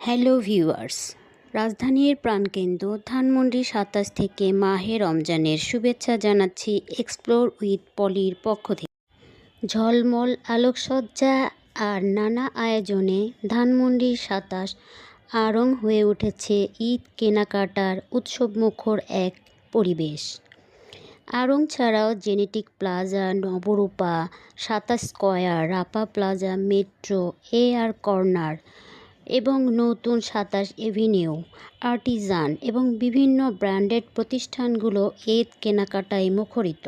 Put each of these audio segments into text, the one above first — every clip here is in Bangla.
হ্যালো ভিউয়ার্স, রাজধানীর প্রাণকেন্দ্র ধানমন্ডি ২৭ থেকে মাহে রমজানের শুভেচ্ছা জানাচ্ছি এক্সপ্লোর উইথ পলির পক্ষ থেকে। ঝলমল আলোকসজ্জা আর নানা আয়োজনে ধানমন্ডি ২৭ আড়ং হয়ে উঠেছে ঈদ কেনাকাটার উৎসবমুখর এক পরিবেশ। আড়ং ছাড়াও Genetic Plaza, Nabarupa, ২৭ Square, Rapa Plaza, Metro, AR corner এবং নতুন ২৭ এভিনিউ, আর্টিজান এবং বিভিন্ন ব্র্যান্ডেড প্রতিষ্ঠানগুলো ঈদ কেনাকাটায় মুখরিত।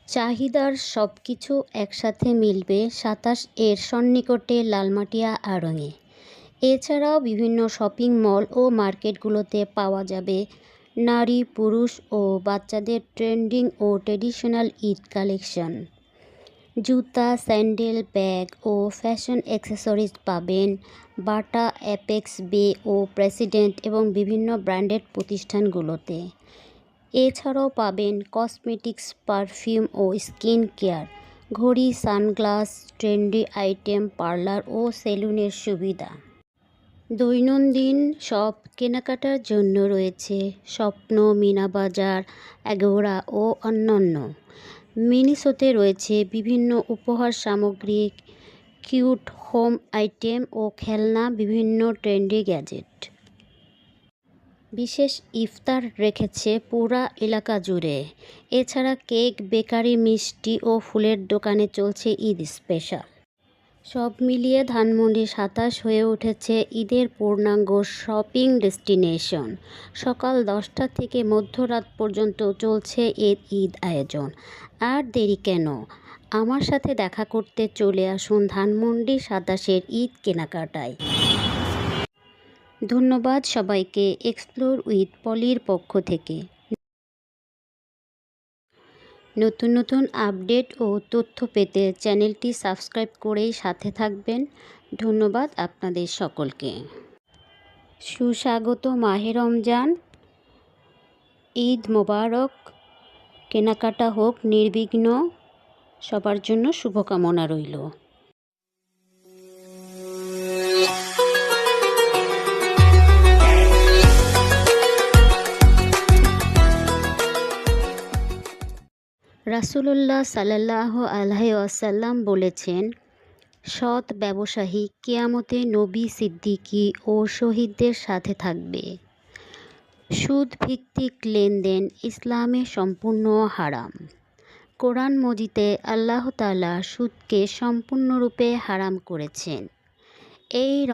চাহিদার সব কিছু একসাথে মিলবে ২৭ এর সন্নিকটে লালমাটিয়া আড়ংয়ে। এছাড়াও বিভিন্ন শপিং মল ও মার্কেটগুলোতে পাওয়া যাবে নারী, পুরুষ ও বাচ্চাদের ট্রেন্ডিং ও ট্র্যাডিশনাল ঈদ কালেকশন। জুতা, স্যান্ডেল, ব্যাগ ও ফ্যাশন অ্যাক্সেসরিজ পাবেন বাটা, অ্যাপেক্স, বে ও প্রেসিডেন্ট এবং বিভিন্ন ব্র্যান্ডেড প্রতিষ্ঠানগুলোতে। এছাড়াও পাবেন কসমেটিক্স, পারফিউম ও স্কিন কেয়ার, ঘড়ি, সানগ্লাস, ট্রেন্ডি আইটেম, পার্লার ও সেলুনের সুবিধা। দৈনন্দিন সব কেনাকাটার জন্য রয়েছে স্বপ্ন, মিনাবাজার, অ্যাগোরা ও অন্যান্য। মিনিসোতে রয়েছে বিভিন্ন উপহার সামগ্রী, কিউট হোম আইটেম ও খেলনা, বিভিন্ন ট্রেন্ডি গ্যাজেট। বিশেষ ইফতার রেখেছে পুরা এলাকা জুড়ে। এছাড়া কেক, বেকারি, মিষ্টি ও ফুলের দোকানে চলছে ঈদ স্পেশাল। সব মিলিয়ে ধানমন্ডি ২৭ হয়ে উঠেছে ঈদের পূর্ণাঙ্গ শপিং ডেস্টিনেশন। সকাল ১০টা থেকে মধ্যরাত পর্যন্ত চলছে ঈদ আয়োজন। আর দেরি কেন, আমার সাথে দেখা করতে চলে আসুন ধানমন্ডি ২৭-এর ঈদ কেনাকাটায়। ধন্যবাদ সবাইকে এক্সপ্লোর উইথ পলির পক্ষ থেকে। নতুন নতুন আপডেট ও তথ্য পেতে চ্যানেলটি সাবস্ক্রাইব করেই সাথে থাকবেন। ধন্যবাদ আপনাদের সকলকে। সুস্বাগত মাহে রমজান, ঈদ মোবারক। কেনাকাটা হোক নির্বিঘ্ন, সবার জন্য শুভকামনা রইল। রাসূলুল্লাহ সাল্লাল্লাহু আলাইহি ওয়াসাল্লাম বলেছেন, সৎ ব্যবসায়ী কিয়ামতে নবী, সিদ্দিকী ও শহীদদের সাথে থাকবে। সুদ ভিত্তিক লেনদেন ইসলামে সম্পূর্ণ হারাম। কোরআন মজিদে আল্লাহ তাআলা সুদকে সম্পূর্ণরূপে হারাম করেছেন। এই